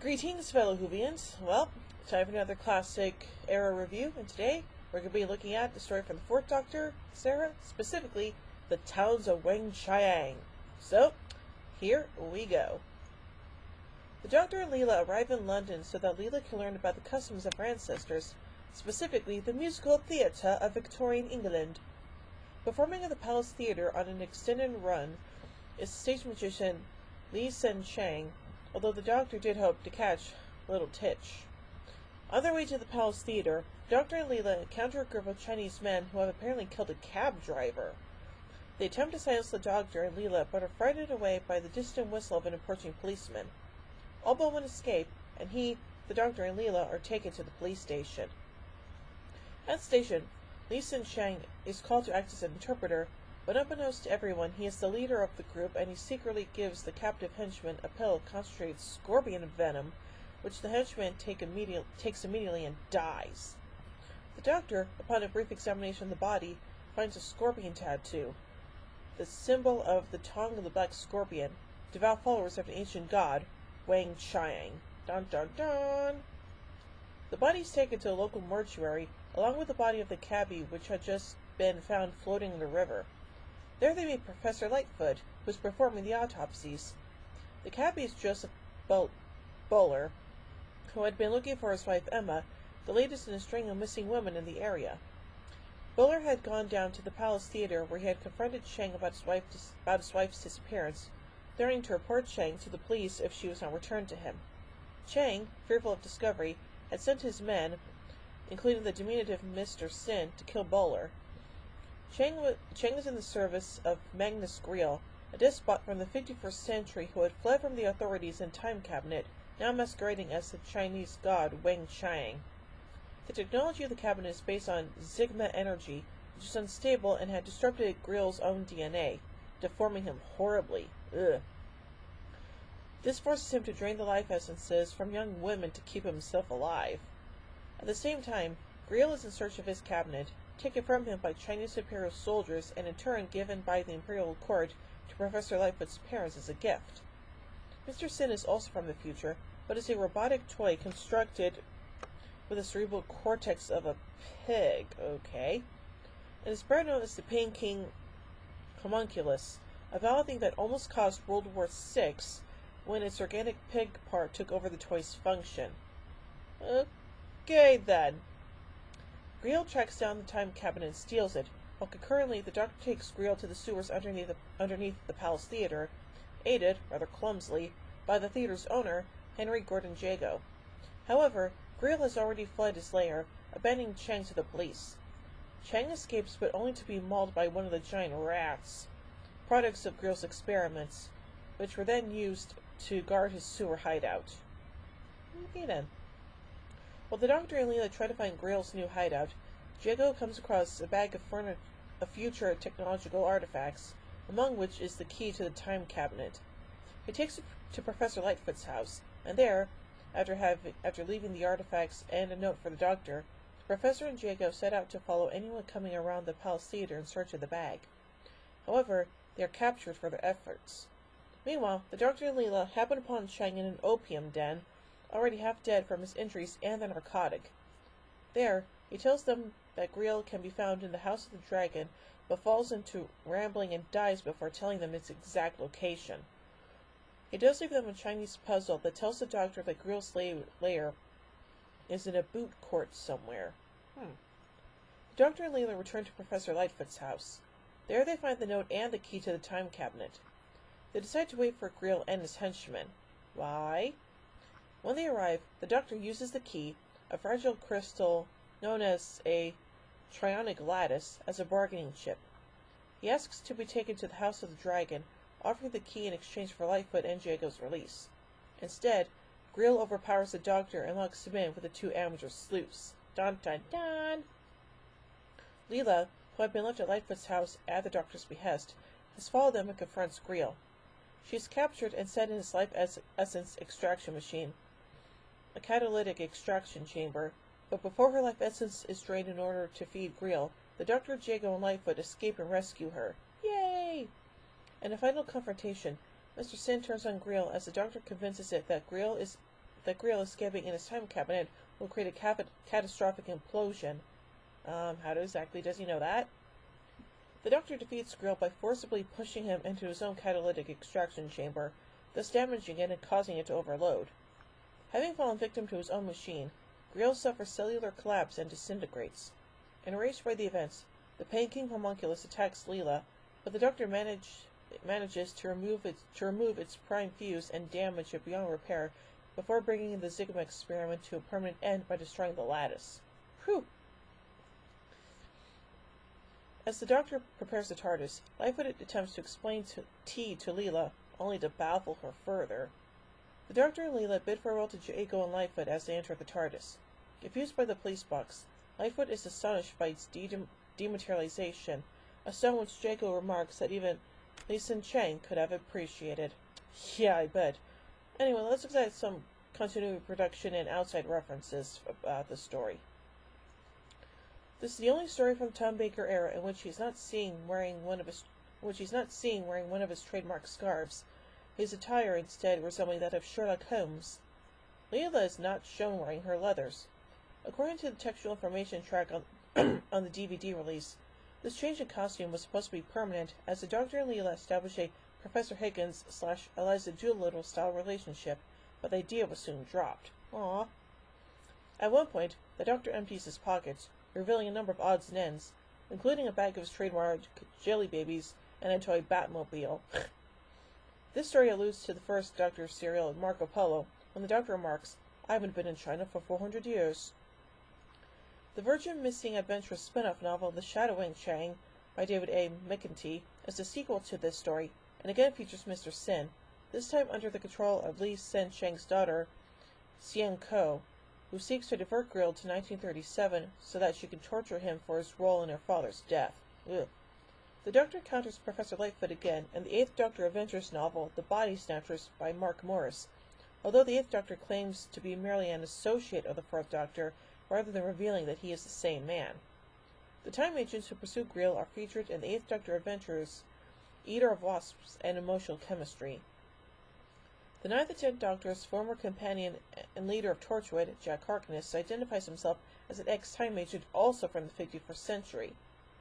Greetings, fellow Whovians. Well, time for another classic era review, and today we're going to be looking at the story from the Fourth Doctor, Sarah, specifically the Talons of Weng-Chiang. So, here we go. The Doctor and Leela arrive in London so that Leela can learn about the customs of her ancestors, specifically the musical theatre of Victorian England. Performing at the Palace Theatre on an extended run is stage magician Li Sen-Chang, although the Doctor did hope to catch Little Titch. On their way to the Palace Theatre, Doctor and Leela encounter a group of Chinese men who have apparently killed a cab driver. They attempt to silence the Doctor and Leela, but are frightened away by the distant whistle of an approaching policeman. All but one escape, and he, the Doctor, and Leela are taken to the police station. At the station, Li Sen-Chang is called to act as an interpreter, but unbeknownst to everyone, he is the leader of the group, and he secretly gives the captive henchman a pill of concentrated scorpion venom, which the henchman takes immediately and dies. The Doctor, upon a brief examination of the body, finds a scorpion tattoo, the symbol of the tongue of the black scorpion, devout followers of the ancient god, Weng-Chiang. Dun dun dun! The body is taken to a local mortuary, along with the body of the cabbie, which had just been found floating in the river. There they meet Professor Lightfoot, who is performing the autopsies. The cabbie is Joseph Bowler, who had been looking for his wife Emma, the latest in a string of missing women in the area. Bowler had gone down to the Palace Theatre, where he had confronted Chang about his wife's disappearance, threatening to report Chang to the police if she was not returned to him. Chang, fearful of discovery, had sent his men, including the diminutive Mr. Sin, to kill Bowler. Chang was in the service of Magnus Greel, a despot from the 51st century who had fled from the authorities in Time Cabinet, now masquerading as the Chinese god Weng-Chiang. The technology of the cabinet is based on Sigma energy, which is unstable and had disrupted Greel's own DNA, deforming him horribly. Ugh. This forces him to drain the life essences from young women to keep himself alive. At the same time, Greel is in search of his cabinet, taken from him by Chinese imperial soldiers and in turn given by the imperial court to Professor Lightfoot's parents as a gift. Mr. Sin is also from the future, but is a robotic toy constructed with the cerebral cortex of a pig, okay? It is better known as the Pain King homunculus, a valid thing that almost caused World War VI when its organic pig part took over the toy's function. Okay, then. Greel tracks down the Time Cabinet and steals it, while concurrently the Doctor takes Greel to the sewers underneath the Palace Theatre, aided, rather clumsily, by the theatre's owner, Henry Gordon Jago. However, Greel has already fled his lair, abandoning Chang to the police. Chang escapes, but only to be mauled by one of the giant rats, products of Greel's experiments, which were then used to guard his sewer hideout. Okay then. While the Doctor and Leela try to find Greel's new hideout, Jago comes across a bag of future technological artifacts, among which is the key to the Time Cabinet. He takes it to Professor Lightfoot's house, and there, after leaving the artifacts and a note for the Doctor, the Professor and Jago set out to follow anyone coming around the Palace Theatre in search of the bag. However, they are captured for their efforts. Meanwhile, the Doctor and Leela happen upon Chang in an opium den, already half dead from his injuries and the narcotic. There, he tells them that Greel can be found in the House of the Dragon, but falls into rambling and dies before telling them its exact location. He does leave them a Chinese puzzle that tells the Doctor that Greel's lair is in a boot court somewhere. The Doctor and Leela return to Professor Lightfoot's house. There they find the note and the key to the Time Cabinet. They decide to wait for Greel and his henchmen. Why? When they arrive, the Doctor uses the key, a fragile crystal known as a trionic lattice, as a bargaining chip. He asks to be taken to the House of the Dragon, offering the key in exchange for Lightfoot and Jago's release. Instead, Greel overpowers the Doctor and locks him in with the two amateur sleuths. Dun dun dun! Leela, who had been left at Lightfoot's house at the Doctor's behest, has followed them and confronts Greel. She is captured and set in his life essence extraction machine, a catalytic extraction chamber, but before her life essence is drained in order to feed Greel, the Doctor, Jago, and Lightfoot escape and rescue her. Yay! In a final confrontation, Mr. Sin turns on Greel as the Doctor convinces it that Greel is that Greel escaping in his time cabinet will create a catastrophic implosion. How exactly does he know that? The Doctor defeats Greel by forcibly pushing him into his own catalytic extraction chamber, thus damaging it and causing it to overload. Having fallen victim to his own machine, Greel suffers cellular collapse and disintegrates. Enraged by the events, the Pain King homunculus attacks Leela, but the Doctor manages to remove its prime fuse and damage it beyond repair before bringing the Zygma experiment to a permanent end by destroying the lattice. Whew! As the Doctor prepares the TARDIS, Lightfoot attempts to explain T to Leela, only to baffle her further. The Doctor and Leela bid farewell to Jago and Lightfoot as they enter the TARDIS. Confused by the police box, Lightfoot is astonished by its dematerialization, a stone which Jago remarks that even Li Sin Cheng could have appreciated. Yeah, I bet. Anyway, let's look at some continuity production and outside references about the story. This is the only story from the Tom Baker era in which he's not seen wearing one of his trademark scarves, his attire instead resembling that of Sherlock Holmes. Leela is not shown wearing her leathers. According to the textual information track on the DVD release, this change in costume was supposed to be permanent, as the Doctor and Leela establish a Professor Higgins/Eliza Doolittle style relationship, but the idea was soon dropped. Aww. At one point, the Doctor empties his pockets, revealing a number of odds and ends, including a bag of his trademark jelly babies and a toy Batmobile. This story alludes to the first Doctor serial, Marco Polo, when the Doctor remarks, "I haven't been in China for 400 years. The Virgin Missing Adventures spin-off novel The Shadow Weng-Chiang by David A. McEntee is the sequel to this story, and again features Mr. Sin, this time under the control of Li Sin Cheng's daughter, Xian Ko, who seeks to divert Greel to 1937 so that she can torture him for his role in her father's death. Ugh. The Doctor encounters Professor Lightfoot again in the Eighth Doctor Adventures novel The Body Snatchers by Mark Morris, although the Eighth Doctor claims to be merely an associate of the Fourth Doctor, rather than revealing that he is the same man. The time agents who pursue Greel are featured in the Eighth Doctor Adventures, Eater of Wasps, and Emotional Chemistry. The Ninth and Tenth Doctor's former companion and leader of Torchwood, Jack Harkness, identifies himself as an ex-time agent also from the 51st century.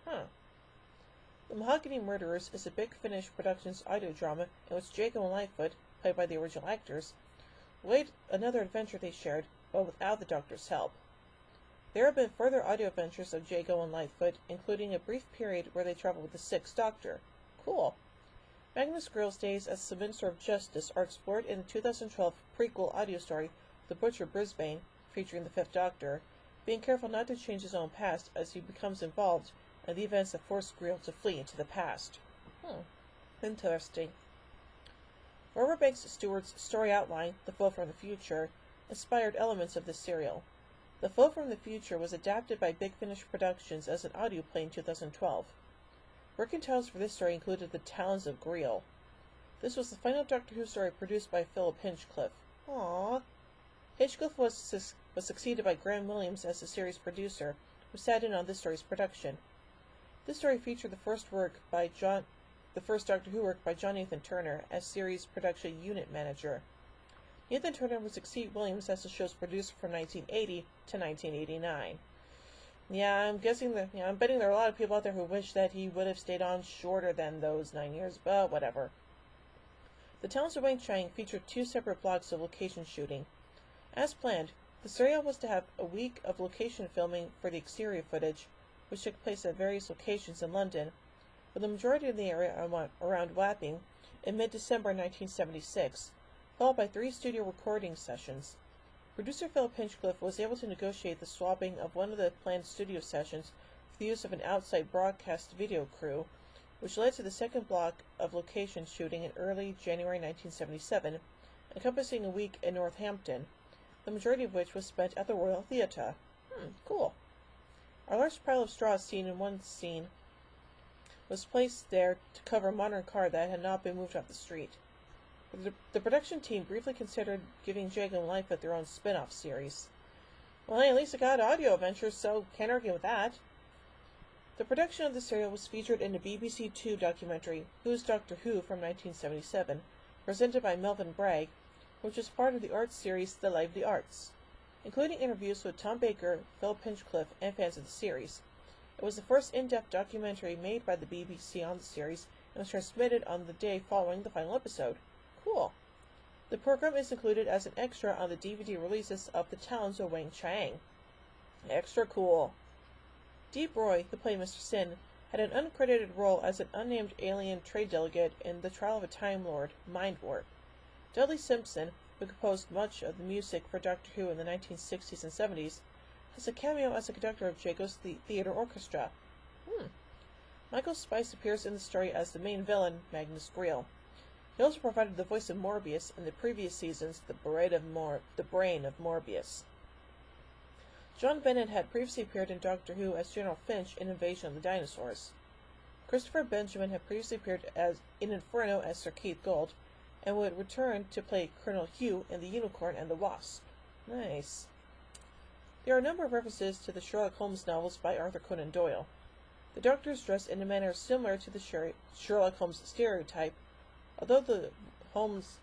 The Mahogany Murderers is a Big Finish Productions audio drama in which Jago and Lightfoot, played by the original actors, await another adventure they shared, but without the Doctor's help. There have been further audio adventures of Jago and Lightfoot, including a brief period where they travel with the Sixth Doctor. Cool. Magnus Greel's days as the Minister of Justice are explored in the 2012 prequel audio story, The Butcher Brisbane, featuring the Fifth Doctor, being careful not to change his own past as he becomes involved in the events that force Greel to flee into the past. Interesting. Robert Banks Stewart's story outline, The Foe from the Future, inspired elements of this serial. The Foe from the Future was adapted by Big Finish Productions as an audio play in 2012. Working titles for this story included The Talons of Greel. This was the final Doctor Who story produced by Philip Hinchcliffe. Aww. Hinchcliffe was succeeded by Graham Williams as the series producer, who sat in on this story's production. This story featured the first Doctor Who work by John Nathan Turner as series production unit manager. Nathan Turner would succeed Williams as the show's producer from 1980 to 1989. I'm betting there are a lot of people out there who wish that he would have stayed on shorter than those 9 years, but whatever. The Talons of Weng-Chiang featured 2 separate blocks of location shooting. As planned, the serial was to have a week of location filming for the exterior footage, which took place at various locations in London, with the majority of the area around Wapping in mid-December 1976, followed by 3 studio recording sessions. Producer Philip Hinchcliffe was able to negotiate the swapping of one of the planned studio sessions for the use of an outside broadcast video crew, which led to the second block of location shooting in early January 1977, encompassing a week in Northampton, the majority of which was spent at the Royal Theatre. Cool. A large pile of straw seen in one scene was placed there to cover a modern car that had not been moved off the street. The production team briefly considered giving Jago and Lightfoot their own spin-off series. Well, hey, at least it got audio adventures, so can't argue with that. The production of the serial was featured in the BBC Two documentary, Who's Doctor Who from 1977, presented by Melvyn Bragg, which is part of the art series The Lively Arts, including interviews with Tom Baker, Phil Pinchcliffe, and fans of the series. It was the first in-depth documentary made by the BBC on the series and was transmitted on the day following the final episode. Cool. The program is included as an extra on the DVD releases of The Talons of Weng-Chiang. Extra cool. Deep Roy, who played Mr. Sin, had an uncredited role as an unnamed alien trade delegate in The Trial of a Time Lord, Mind Warp. Dudley Simpson, who composed much of the music for Doctor Who in the 1960s and 70s, has a cameo as a conductor of Jago's theater orchestra. Michael Spice appears in the story as the main villain, Magnus Greel. He also provided the voice of Morbius in the previous season's The Brain of Morbius. John Bennett had previously appeared in Doctor Who as General Finch in Invasion of the Dinosaurs. Christopher Benjamin had previously appeared in Inferno as Sir Keith Gold, and would return to play Colonel Hugh in The Unicorn and the Wasp. Nice. There are a number of references to the Sherlock Holmes novels by Arthur Conan Doyle. The Doctor is dressed in a manner similar to the Sherlock Holmes stereotype, although the Holmes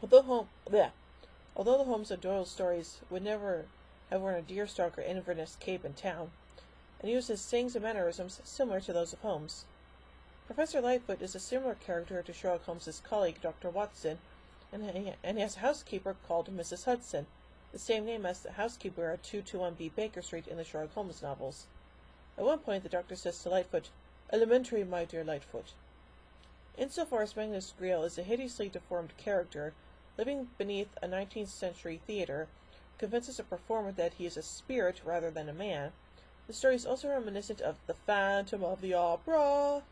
of Doyle's stories would never have worn a deerstalk or Inverness cape in town, and uses sayings and mannerisms similar to those of Holmes. Professor Lightfoot is a similar character to Sherlock Holmes' colleague, Dr. Watson, and he has a housekeeper called Mrs. Hudson, the same name as the housekeeper at 221B Baker Street in the Sherlock Holmes novels. At one point, the Doctor says to Lightfoot, "Elementary, my dear Lightfoot." Insofar as Magnus Greel is a hideously deformed character, living beneath a 19th century theater, convinces a performer that he is a spirit rather than a man, the story is also reminiscent of The Phantom of the Opera.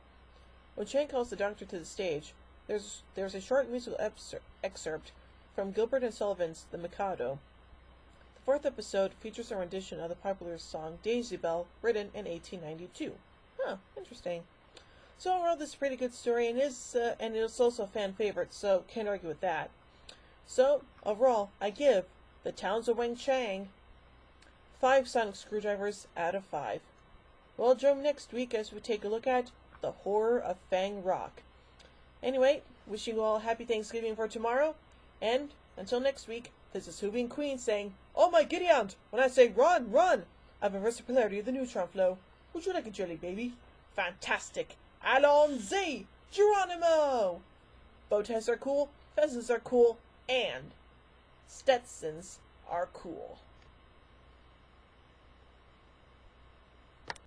When Chang calls the Doctor to the stage, there's a short musical excerpt from Gilbert and Sullivan's The Mikado. The fourth episode features a rendition of the popular song Daisy Bell, written in 1892. Interesting. So overall, this is a pretty good story, and it's also a fan favorite, so can't argue with that. So, overall, I give The Talons of Weng-Chiang 5 sonic screwdrivers out of 5. Well, join me next week as we take a look at The Horror of Fang Rock. Anyway, wishing you all a happy Thanksgiving for tomorrow, and until next week, this is Hooving Queen saying, "Oh my giddy aunt, when I say run, run, I've inverse the polarity of the neutron flow. Would you like a jelly baby? Fantastic! Allons-y! Geronimo!" Bow ties are cool, pheasants are cool, and Stetsons are cool.